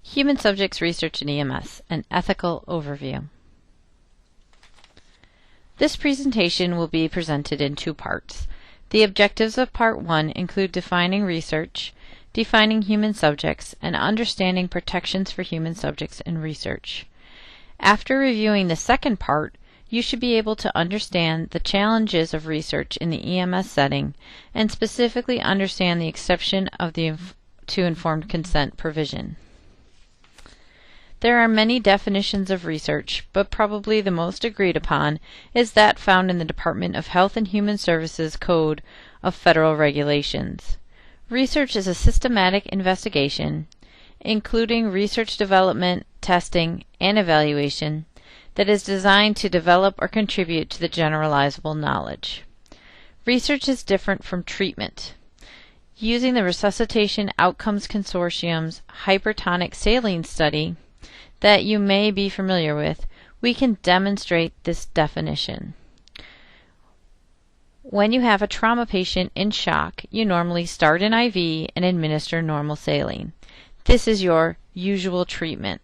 Human Subjects Research in EMS, an Ethical Overview. This presentation will be presented in two parts. The objectives of Part 1 include defining research, defining human subjects, and understanding protections for human subjects in research. After reviewing the second part, you should be able to understand the challenges of research in the EMS setting and specifically understand the exception of the to informed consent provision. There are many definitions of research, but probably the most agreed upon is that found in the Department of Health and Human Services Code of Federal Regulations. Research is a systematic investigation, including research development, testing, and evaluation, that is designed to develop or contribute to the generalizable knowledge. Research is different from treatment. Using the Resuscitation Outcomes Consortium's hypertonic saline study, that you may be familiar with, we can demonstrate this definition. When you have a trauma patient in shock, you normally start an IV and administer normal saline. This is your usual treatment.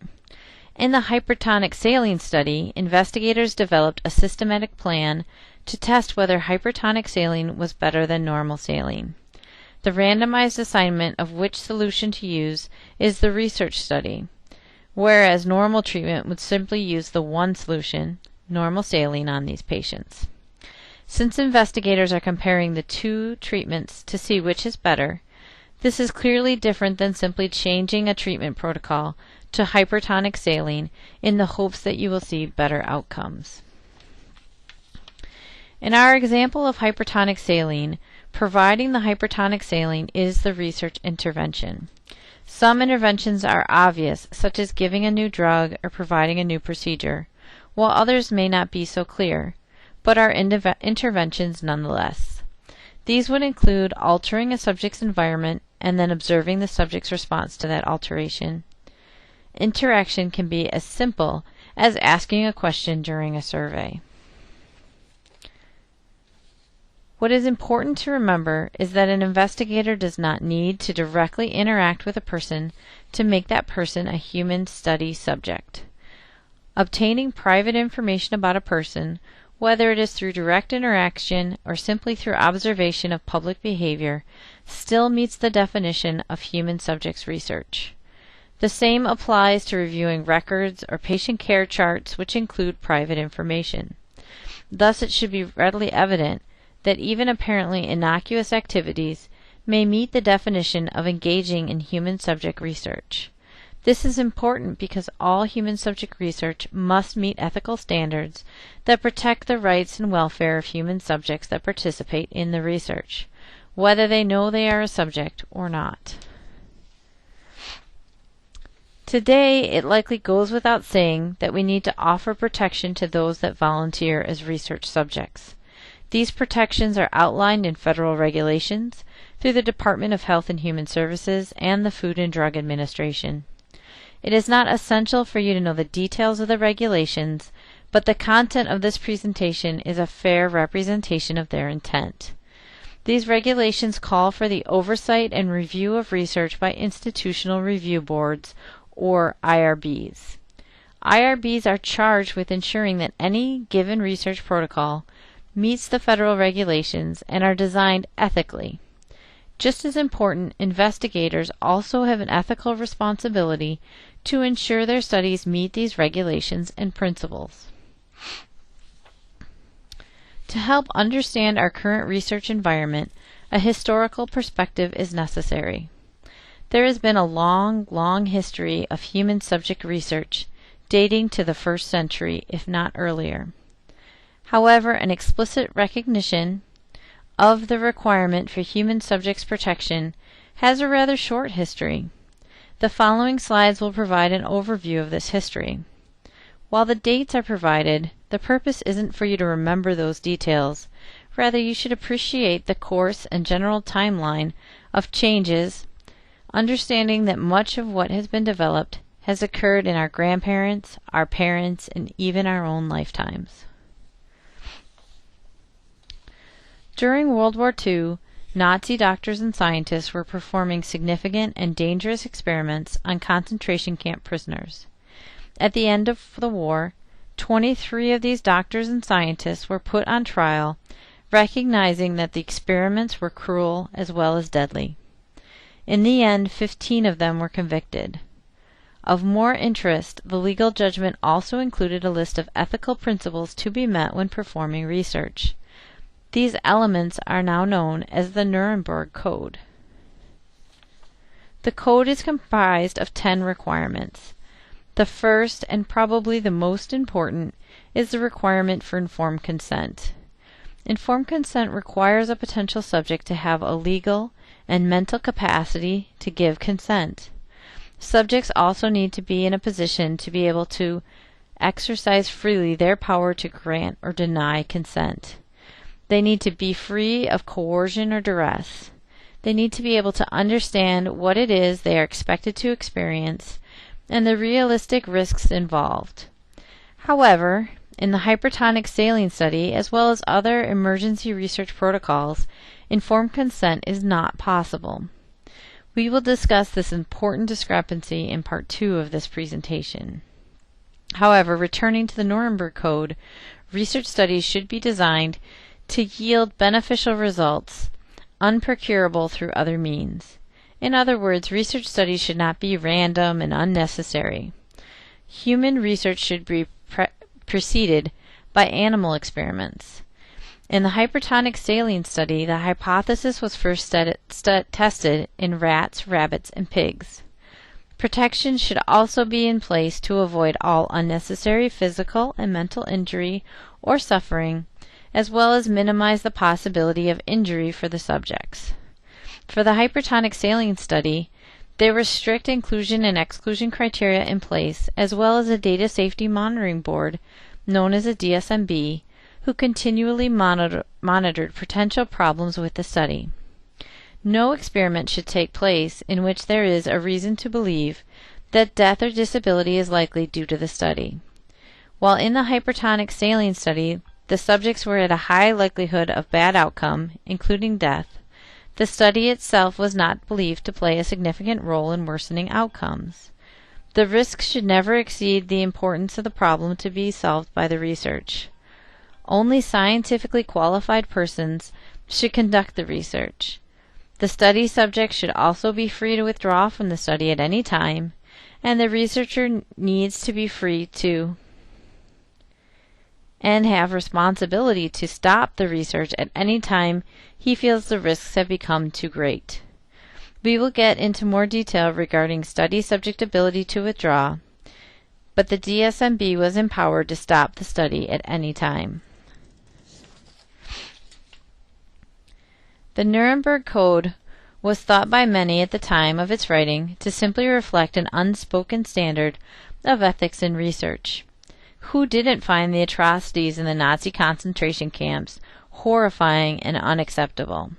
In the hypertonic saline study, investigators developed a systematic plan to test whether hypertonic saline was better than normal saline. The randomized assignment of which solution to use is the research study, whereas normal treatment would simply use the one solution, normal saline, on these patients. Since investigators are comparing the two treatments to see which is better, this is clearly different than simply changing a treatment protocol to hypertonic saline in the hopes that you will see better outcomes. In our example of hypertonic saline, providing the hypertonic saline is the research intervention. Some interventions are obvious, such as giving a new drug or providing a new procedure, while others may not be so clear, but are interventions nonetheless. These would include altering a subject's environment and then observing the subject's response to that alteration. Interaction can be as simple as asking a question during a survey. What is important to remember is that an investigator does not need to directly interact with a person to make that person a human study subject. Obtaining private information about a person, whether it is through direct interaction or simply through observation of public behavior, still meets the definition of human subjects research. The same applies to reviewing records or patient care charts, which include private information. Thus, it should be readily evident that even apparently innocuous activities may meet the definition of engaging in human subject research. This is important because all human subject research must meet ethical standards that protect the rights and welfare of human subjects that participate in the research, whether they know they are a subject or not. Today, it likely goes without saying that we need to offer protection to those that volunteer as research subjects. These protections are outlined in federal regulations through the Department of Health and Human Services and the Food and Drug Administration. It is not essential for you to know the details of the regulations, but the content of this presentation is a fair representation of their intent. These regulations call for the oversight and review of research by institutional review boards, or IRBs. IRBs are charged with ensuring that any given research protocol meets the federal regulations and are designed ethically. Just as important, investigators also have an ethical responsibility to ensure their studies meet these regulations and principles. To help understand our current research environment, a historical perspective is necessary. There has been a long history of human subject research dating to the 1st century, if not earlier. However, an explicit recognition of the requirement for human subjects protection has a rather short history. The following slides will provide an overview of this history. While the dates are provided, the purpose isn't for you to remember those details. Rather, you should appreciate the course and general timeline of changes, understanding that much of what has been developed has occurred in our grandparents, our parents, and even our own lifetimes. During World War II, Nazi doctors and scientists were performing significant and dangerous experiments on concentration camp prisoners. At the end of the war, 23 of these doctors and scientists were put on trial, recognizing that the experiments were cruel as well as deadly. In the end, 15 of them were convicted. Of more interest, the legal judgment also included a list of ethical principles to be met when performing research. These elements are now known as the Nuremberg Code. The code is comprised of 10 requirements. The first, and probably the most important, is the requirement for informed consent. Informed consent requires a potential subject to have a legal and mental capacity to give consent. Subjects also need to be in a position to be able to exercise freely their power to grant or deny consent. They need to be free of coercion or duress. They need to be able to understand what it is they are expected to experience and the realistic risks involved. However, in the hypertonic saline study, as well as other emergency research protocols, informed consent is not possible. We will discuss this important discrepancy in Part 2 of this presentation. However, returning to the Nuremberg Code, research studies should be designed to yield beneficial results, unprocurable through other means. In other words, research studies should not be random and unnecessary. Human research should be preceded by animal experiments. In the hypertonic saline study, the hypothesis was first tested in rats, rabbits, and pigs. Protection should also be in place to avoid all unnecessary physical and mental injury or suffering, as well as minimize the possibility of injury for the subjects. For the hypertonic saline study, there were strict inclusion and exclusion criteria in place, as well as a data safety monitoring board, known as a DSMB, who continually monitored potential problems with the study. No experiment should take place in which there is a reason to believe that death or disability is likely due to the study. While in the hypertonic saline study, the subjects were at a high likelihood of bad outcome, including death, the study itself was not believed to play a significant role in worsening outcomes. The risks should never exceed the importance of the problem to be solved by the research. Only scientifically qualified persons should conduct the research. The study subject should also be free to withdraw from the study at any time, and the researcher needs to be free to and have responsibility to stop the research at any time he feels the risks have become too great. We will get into more detail regarding study subject ability to withdraw, but the DSMB was empowered to stop the study at any time. The Nuremberg Code was thought by many at the time of its writing to simply reflect an unspoken standard of ethics in research. Who didn't find the atrocities in the Nazi concentration camps horrifying and unacceptable?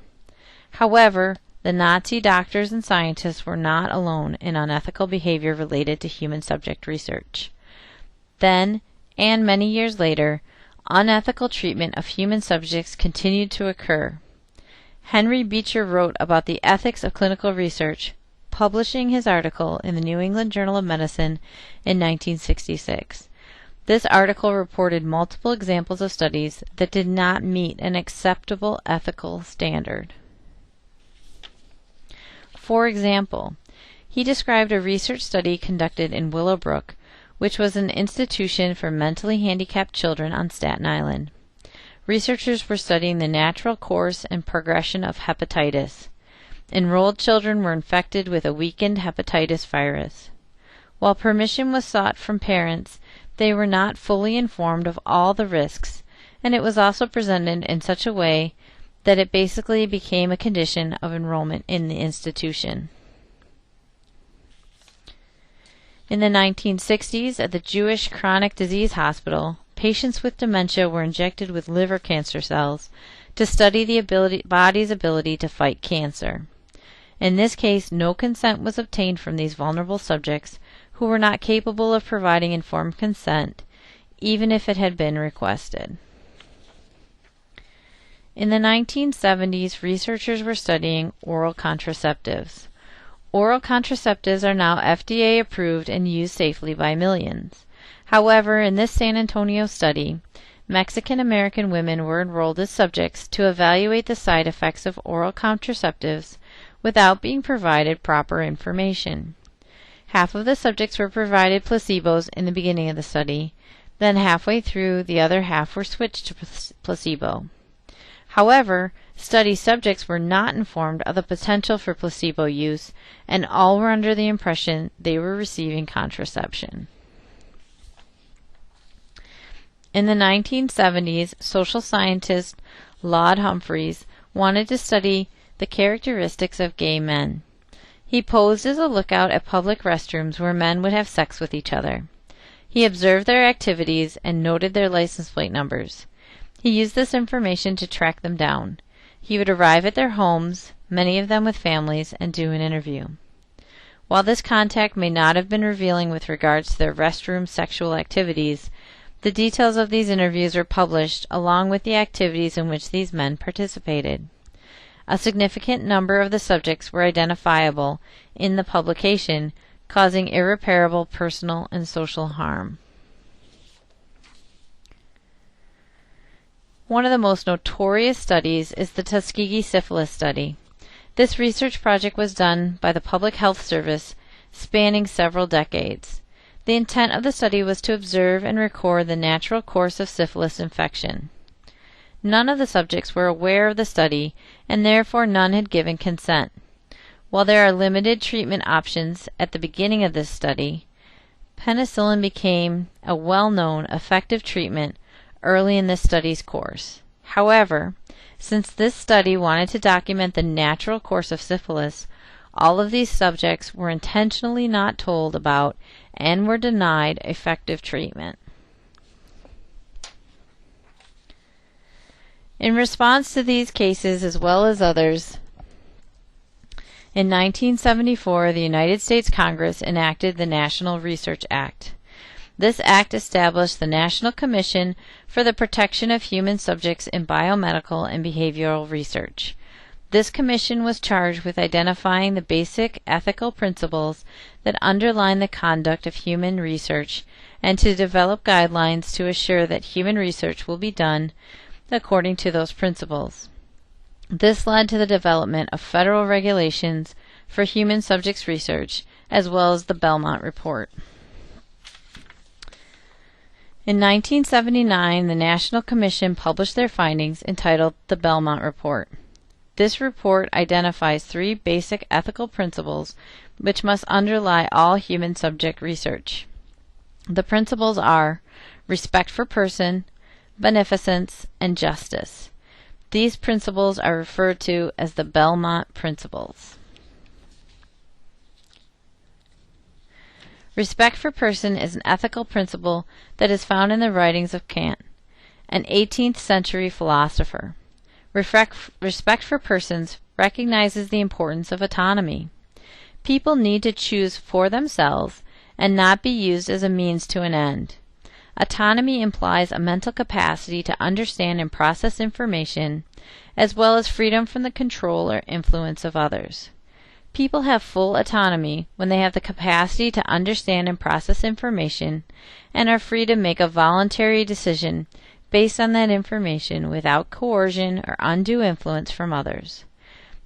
However, the Nazi doctors and scientists were not alone in unethical behavior related to human subject research. Then, and many years later, unethical treatment of human subjects continued to occur. Henry Beecher wrote about the ethics of clinical research, publishing his article in the New England Journal of Medicine in 1966. This article reported multiple examples of studies that did not meet an acceptable ethical standard. For example, he described a research study conducted in Willowbrook, which was an institution for mentally handicapped children on Staten Island. Researchers were studying the natural course and progression of hepatitis. Enrolled children were infected with a weakened hepatitis virus. While permission was sought from parents, they were not fully informed of all the risks, and it was also presented in such a way that it basically became a condition of enrollment in the institution. In the 1960s, at the Jewish Chronic Disease Hospital, patients with dementia were injected with liver cancer cells to study the body's ability to fight cancer. In this case, no consent was obtained from these vulnerable subjects who were not capable of providing informed consent, even if it had been requested. In the 1970s, researchers were studying oral contraceptives. Oral contraceptives are now FDA approved and used safely by millions. However, in this San Antonio study, Mexican American women were enrolled as subjects to evaluate the side effects of oral contraceptives without being provided proper information. Half of the subjects were provided placebos in the beginning of the study, then halfway through, the other half were switched to placebo. However, study subjects were not informed of the potential for placebo use, and all were under the impression they were receiving contraception. In the 1970s, social scientist Laud Humphreys wanted to study the characteristics of gay men. He posed as a lookout at public restrooms where men would have sex with each other. He observed their activities and noted their license plate numbers. He used this information to track them down. He would arrive at their homes, many of them with families, and do an interview. While this contact may not have been revealing with regards to their restroom sexual activities, the details of these interviews were published along with the activities in which these men participated. A significant number of the subjects were identifiable in the publication, causing irreparable personal and social harm. One of the most notorious studies is the Tuskegee syphilis study. This research project was done by the Public Health Service, spanning several decades. The intent of the study was to observe and record the natural course of syphilis infection. None of the subjects were aware of the study, and therefore none had given consent. While there are limited treatment options at the beginning of this study, penicillin became a well-known, effective treatment early in this study's course. However, since this study wanted to document the natural course of syphilis, all of these subjects were intentionally not told about and were denied effective treatment. In response to these cases as well as others, in 1974, the United States Congress enacted the National Research Act. This act established the National Commission for the Protection of Human Subjects in Biomedical and Behavioral Research. This commission was charged with identifying the basic ethical principles that underline the conduct of human research and to develop guidelines to assure that human research will be done according to those principles. This led to the development of federal regulations for human subjects research, as well as the Belmont Report. In 1979, the National Commission published their findings entitled the Belmont Report. This report identifies 3 basic ethical principles which must underlie all human subject research. The principles are respect for person, beneficence, and justice. These principles are referred to as the Belmont Principles. Respect for person is an ethical principle that is found in the writings of Kant, an 18th century philosopher. Respect for persons recognizes the importance of autonomy. People need to choose for themselves and not be used as a means to an end. Autonomy implies a mental capacity to understand and process information, as well as freedom from the control or influence of others. People have full autonomy when they have the capacity to understand and process information and are free to make a voluntary decision based on that information without coercion or undue influence from others.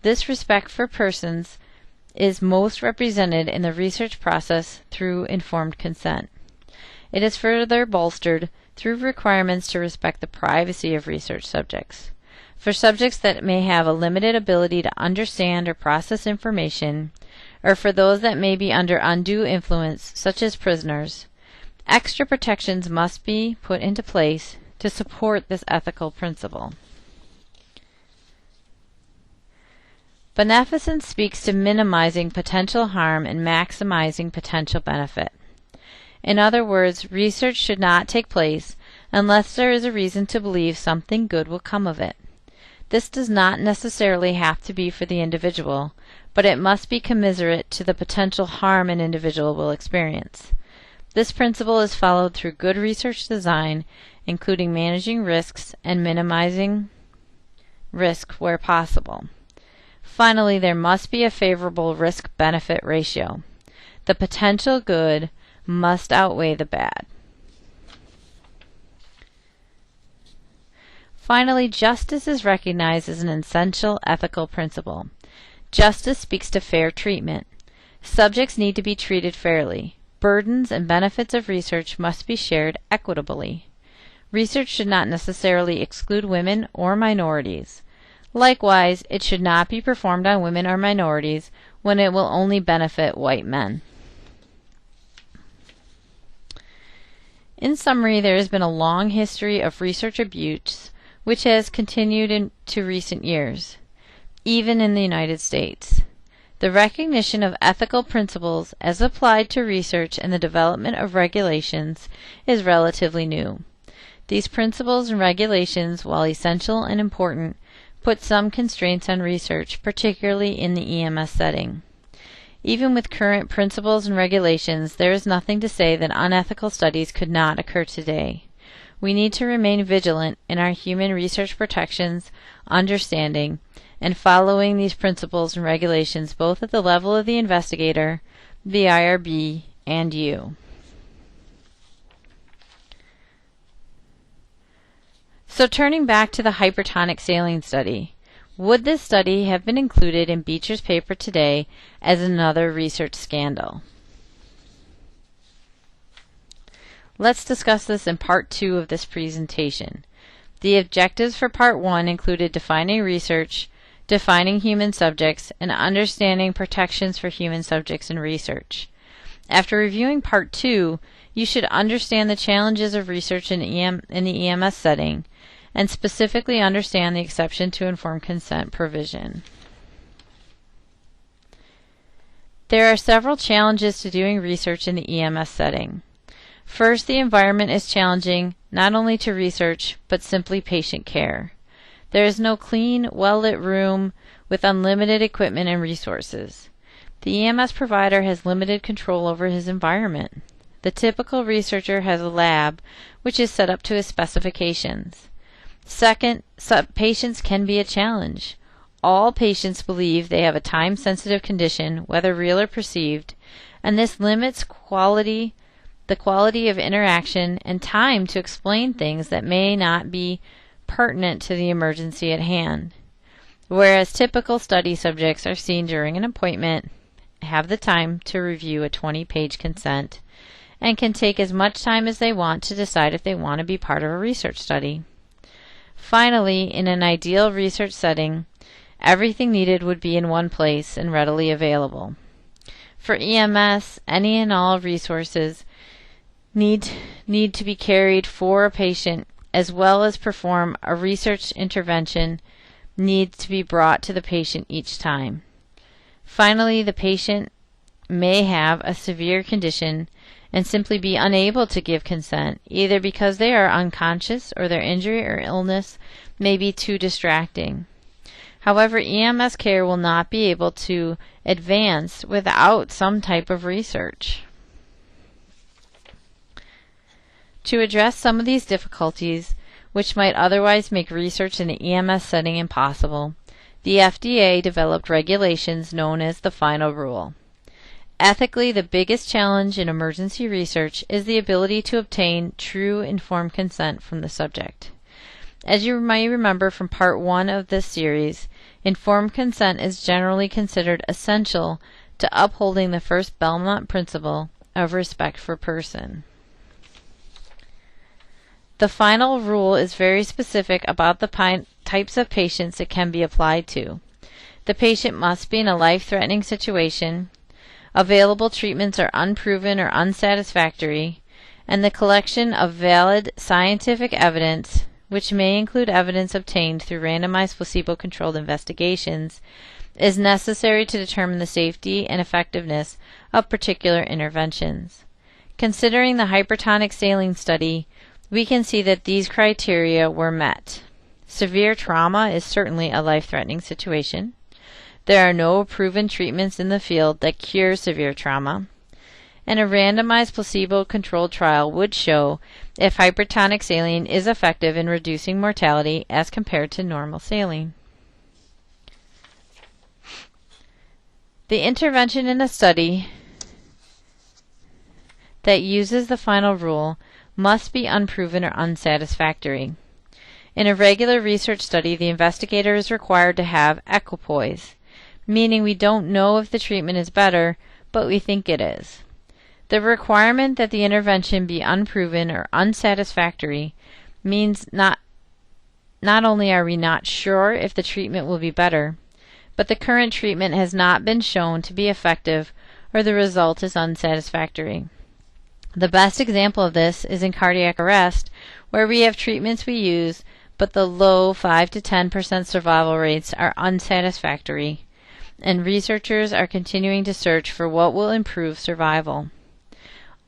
This respect for persons is most represented in the research process through informed consent. It is further bolstered through requirements to respect the privacy of research subjects. For subjects that may have a limited ability to understand or process information, or for those that may be under undue influence, such as prisoners, extra protections must be put into place to support this ethical principle. Beneficence speaks to minimizing potential harm and maximizing potential benefit. In other words, research should not take place unless there is a reason to believe something good will come of it. This does not necessarily have to be for the individual, but it must be commensurate to the potential harm an individual will experience. This principle is followed through good research design, including managing risks and minimizing risk where possible. Finally, there must be a favorable risk-benefit ratio. The potential good must outweigh the bad. Finally, justice is recognized as an essential ethical principle. Justice speaks to fair treatment. Subjects need to be treated fairly. Burdens and benefits of research must be shared equitably. Research should not necessarily exclude women or minorities. Likewise, it should not be performed on women or minorities when it will only benefit white men. In summary, there has been a long history of research abuse which has continued into recent years, even in the United States. The recognition of ethical principles as applied to research and the development of regulations is relatively new. These principles and regulations, while essential and important, put some constraints on research, particularly in the EMS setting. Even with current principles and regulations, there is nothing to say that unethical studies could not occur today. We need to remain vigilant in our human research protections, understanding, and following these principles and regulations both at the level of the investigator, the IRB, and you. So turning back to the hypertonic saline study, would this study have been included in Beecher's paper today as another research scandal? Let's discuss this in Part 2 of this presentation. The objectives for Part 1 included defining research, defining human subjects, and understanding protections for human subjects in research. After reviewing Part 2, you should understand the challenges of research in the EMS setting, and specifically understand the exception to informed consent provision. There are several challenges to doing research in the EMS setting. First, the environment is challenging not only to research, but simply patient care. There is no clean, well-lit room with unlimited equipment and resources. The EMS provider has limited control over his environment. The typical researcher has a lab which is set up to his specifications. Second, patients can be a challenge. All patients believe they have a time-sensitive condition, whether real or perceived, and this limits the quality of interaction and time to explain things that may not be pertinent to the emergency at hand. Whereas typical study subjects are seen during an appointment, have the time to review a 20-page consent, and can take as much time as they want to decide if they want to be part of a research study. Finally, in an ideal research setting, everything needed would be in one place and readily available. For EMS, any and all resources need to be carried for a patient, as well as perform a research intervention needs to be brought to the patient each time. Finally, the patient may have a severe condition and simply be unable to give consent, either because they are unconscious or their injury or illness may be too distracting. However, EMS care will not be able to advance without some type of research. To address some of these difficulties, which might otherwise make research in the EMS setting impossible, the FDA developed regulations known as the Final Rule. Ethically, the biggest challenge in emergency research is the ability to obtain true informed consent from the subject. As you might remember from Part 1 of this series, informed consent is generally considered essential to upholding the first Belmont principle of respect for person. The final rule is very specific about the types of patients it can be applied to. The patient must be in a life-threatening situation, available treatments are unproven or unsatisfactory, and the collection of valid scientific evidence, which may include evidence obtained through randomized placebo-controlled investigations, is necessary to determine the safety and effectiveness of particular interventions. Considering the hypertonic saline study, we can see that these criteria were met. Severe trauma is certainly a life-threatening situation. There are no proven treatments in the field that cure severe trauma, and a randomized placebo-controlled trial would show if hypertonic saline is effective in reducing mortality as compared to normal saline. The intervention in a study that uses the final rule must be unproven or unsatisfactory. In a regular research study, the investigator is required to have equipoise, meaning we don't know if the treatment is better, but we think it is. The requirement that the intervention be unproven or unsatisfactory means not only are we not sure if the treatment will be better, but the current treatment has not been shown to be effective or the result is unsatisfactory. The best example of this is in cardiac arrest, where we have treatments we use, but the low 5 to 10% survival rates are unsatisfactory, and researchers are continuing to search for what will improve survival.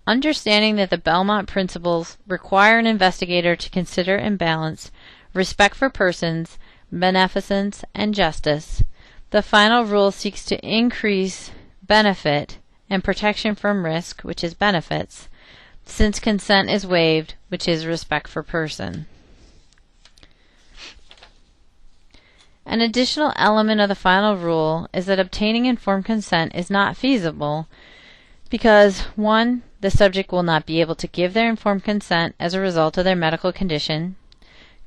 Understanding that the Belmont principles require an investigator to consider and balance respect for persons, beneficence, and justice, the final rule seeks to increase benefit and protection from risk, which is benefits, since consent is waived, which is respect for person. An additional element of the final rule is that obtaining informed consent is not feasible because 1. The subject will not be able to give their informed consent as a result of their medical condition.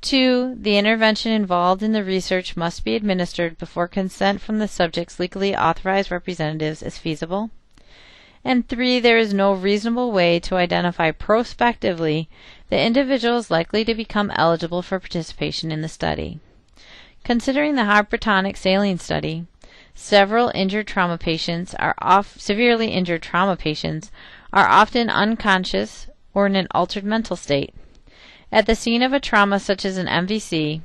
2. The intervention involved in the research must be administered before consent from the subject's legally authorized representatives is feasible. And 3. There is no reasonable way to identify prospectively the individuals likely to become eligible for participation in the study. Considering the hypertonic saline study, several severely injured trauma patients are often unconscious or in an altered mental state. At the scene of a trauma such as an MVC,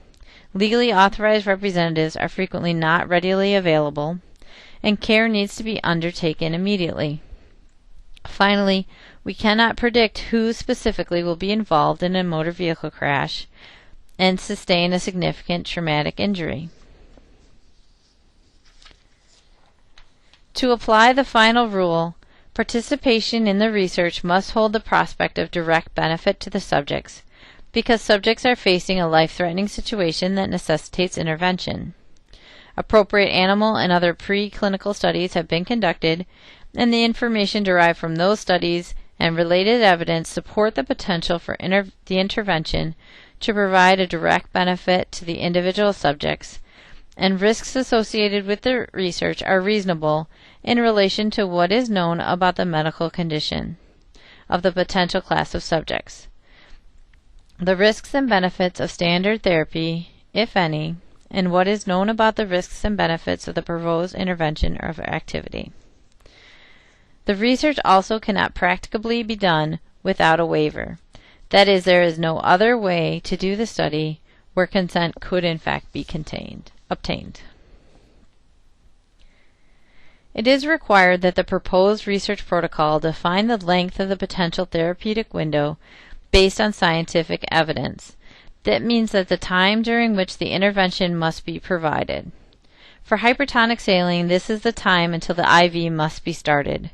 legally authorized representatives are frequently not readily available, and care needs to be undertaken immediately. Finally, we cannot predict who specifically will be involved in a motor vehicle crash and sustain a significant traumatic injury. To apply the final rule, participation in the research must hold the prospect of direct benefit to the subjects, because subjects are facing a life-threatening situation that necessitates intervention. Appropriate animal and other preclinical studies have been conducted, and the information derived from those studies and related evidence support the potential for the intervention to provide a direct benefit to the individual subjects, and risks associated with the research are reasonable in relation to what is known about the medical condition of the potential class of subjects. The risks and benefits of standard therapy, if any, and what is known about the risks and benefits of the proposed intervention or activity. The research also cannot practicably be done without a waiver. That is, there is no other way to do the study where consent could in fact be obtained. It is required that the proposed research protocol define the length of the potential therapeutic window based on scientific evidence. That means that the time during which the intervention must be provided. For hypertonic saline, this is the time until the IV must be started.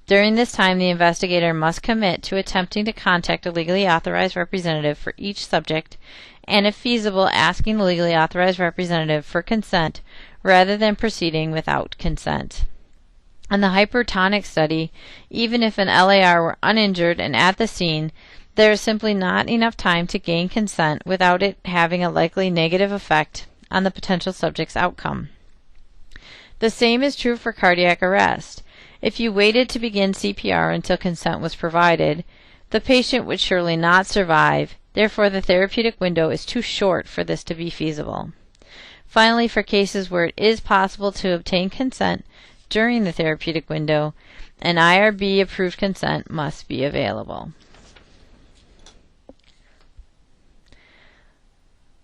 During this time, the investigator must commit to attempting to contact a legally authorized representative for each subject, and if feasible, asking the legally authorized representative for consent rather than proceeding without consent. In the hypertonic study, even if an LAR were uninjured and at the scene, there is simply not enough time to gain consent without it having a likely negative effect on the potential subject's outcome. The same is true for cardiac arrest. If you waited to begin CPR until consent was provided, the patient would surely not survive. Therefore, the therapeutic window is too short for this to be feasible. Finally, for cases where it is possible to obtain consent during the therapeutic window, an IRB-approved consent must be available.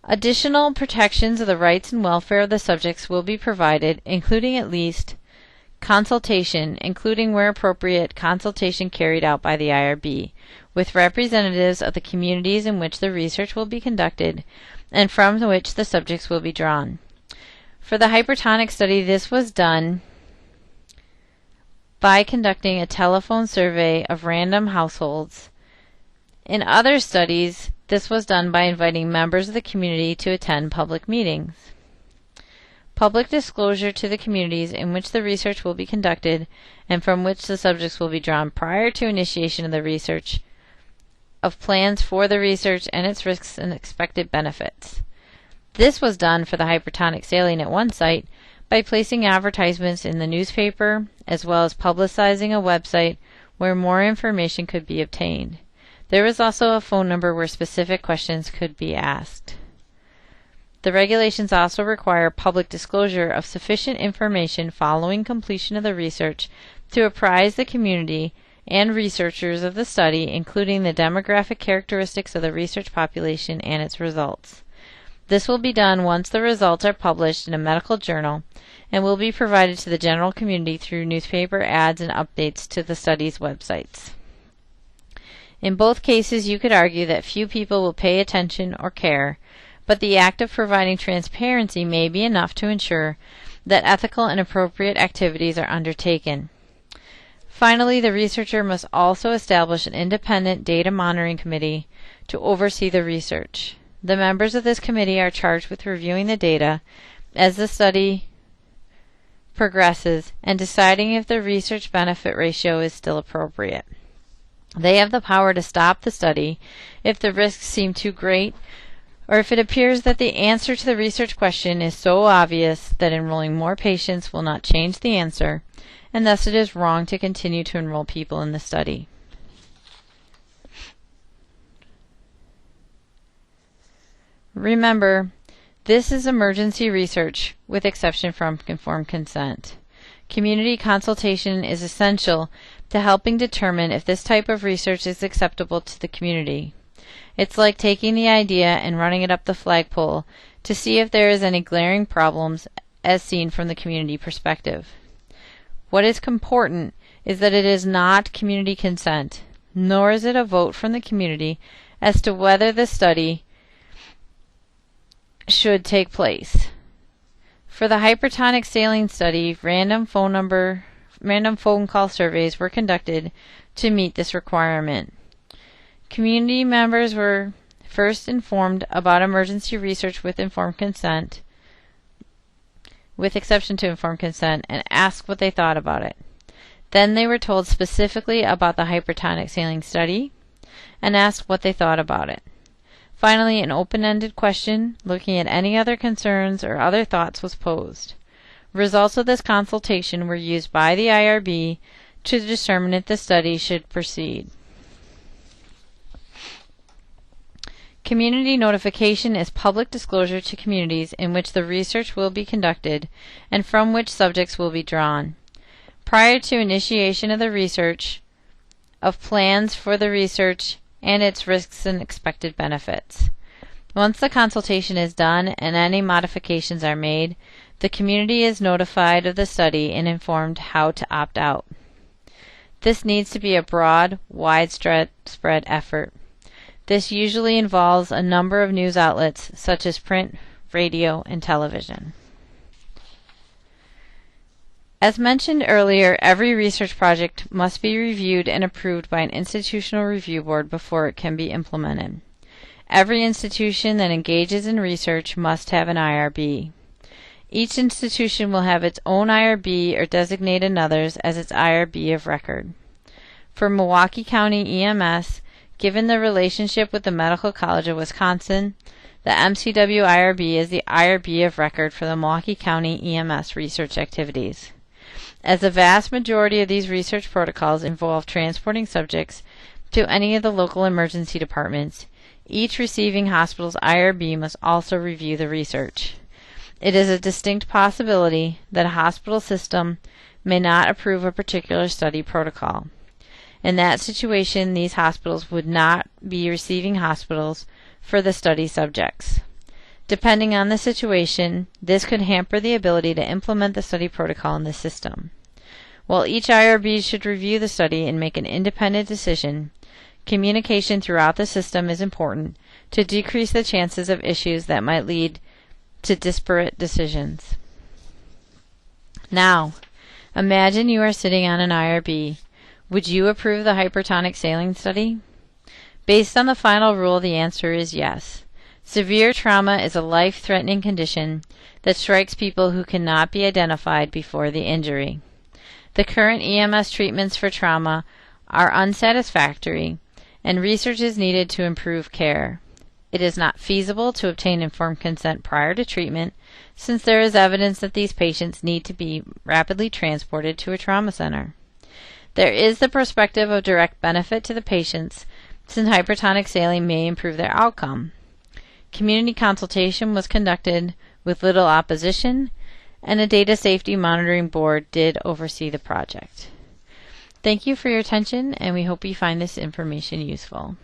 Additional protections of the rights and welfare of the subjects will be provided, including at least consultation, including where appropriate, consultation carried out by the IRB, with representatives of the communities in which the research will be conducted and from which the subjects will be drawn. For the hypertonic study, this was done by conducting a telephone survey of random households. In other studies, this was done by inviting members of the community to attend public meetings. Public disclosure to the communities in which the research will be conducted and from which the subjects will be drawn prior to initiation of the research, of plans for the research and its risks and expected benefits. This was done for the hypertonic saline at one site by placing advertisements in the newspaper as well as publicizing a website where more information could be obtained. There was also a phone number where specific questions could be asked. The regulations also require public disclosure of sufficient information following completion of the research to apprise the community and researchers of the study, including the demographic characteristics of the research population and its results. This will be done once the results are published in a medical journal and will be provided to the general community through newspaper ads and updates to the study's websites. In both cases, you could argue that few people will pay attention or care, but the act of providing transparency may be enough to ensure that ethical and appropriate activities are undertaken. Finally, the researcher must also establish an independent data monitoring committee to oversee the research. The members of this committee are charged with reviewing the data as the study progresses and deciding if the research benefit ratio is still appropriate. They have the power to stop the study if the risks seem too great or if it appears that the answer to the research question is so obvious that enrolling more patients will not change the answer, and thus it is wrong to continue to enroll people in the study. Remember, this is emergency research, with exception from informed consent. Community consultation is essential to helping determine if this type of research is acceptable to the community. It's like taking the idea and running it up the flagpole to see if there is any glaring problems as seen from the community perspective. What is important is that it is not community consent, nor is it a vote from the community as to whether the study should take place. For the hypertonic saline study, random phone call surveys were conducted to meet this requirement. Community members were first informed about emergency research with informed consent, with exception to informed consent, and asked what they thought about it. Then they were told specifically about the hypertonic saline study and asked what they thought about it. Finally, an open-ended question looking at any other concerns or other thoughts was posed. Results of this consultation were used by the IRB to determine if the study should proceed. Community notification is public disclosure to communities in which the research will be conducted and from which subjects will be drawn. Prior to initiation of the research, of plans for the research and its risks and expected benefits. Once the consultation is done and any modifications are made, the community is notified of the study and informed how to opt out. This needs to be a broad, widespread effort. This usually involves a number of news outlets such as print, radio, and television. As mentioned earlier, every research project must be reviewed and approved by an institutional review board before it can be implemented. Every institution that engages in research must have an IRB. Each institution will have its own IRB or designate another's as its IRB of record. For Milwaukee County EMS, given the relationship with the Medical College of Wisconsin, the MCW IRB is the IRB of record for the Milwaukee County EMS research activities. As the vast majority of these research protocols involve transporting subjects to any of the local emergency departments, each receiving hospital's IRB must also review the research. It is a distinct possibility that a hospital system may not approve a particular study protocol. In that situation, these hospitals would not be receiving hospitals for the study subjects. Depending on the situation, this could hamper the ability to implement the study protocol in the system. While each IRB should review the study and make an independent decision, communication throughout the system is important to decrease the chances of issues that might lead to disparate decisions. Now, imagine you are sitting on an IRB. Would you approve the hypertonic saline study? Based on the final rule, the answer is yes. Severe trauma is a life-threatening condition that strikes people who cannot be identified before the injury. The current EMS treatments for trauma are unsatisfactory, and research is needed to improve care. It is not feasible to obtain informed consent prior to treatment, since there is evidence that these patients need to be rapidly transported to a trauma center. There is the perspective of direct benefit to the patients, since hypertonic saline may improve their outcome. Community consultation was conducted with little opposition, and a Data Safety Monitoring Board did oversee the project. Thank you for your attention, and we hope you find this information useful.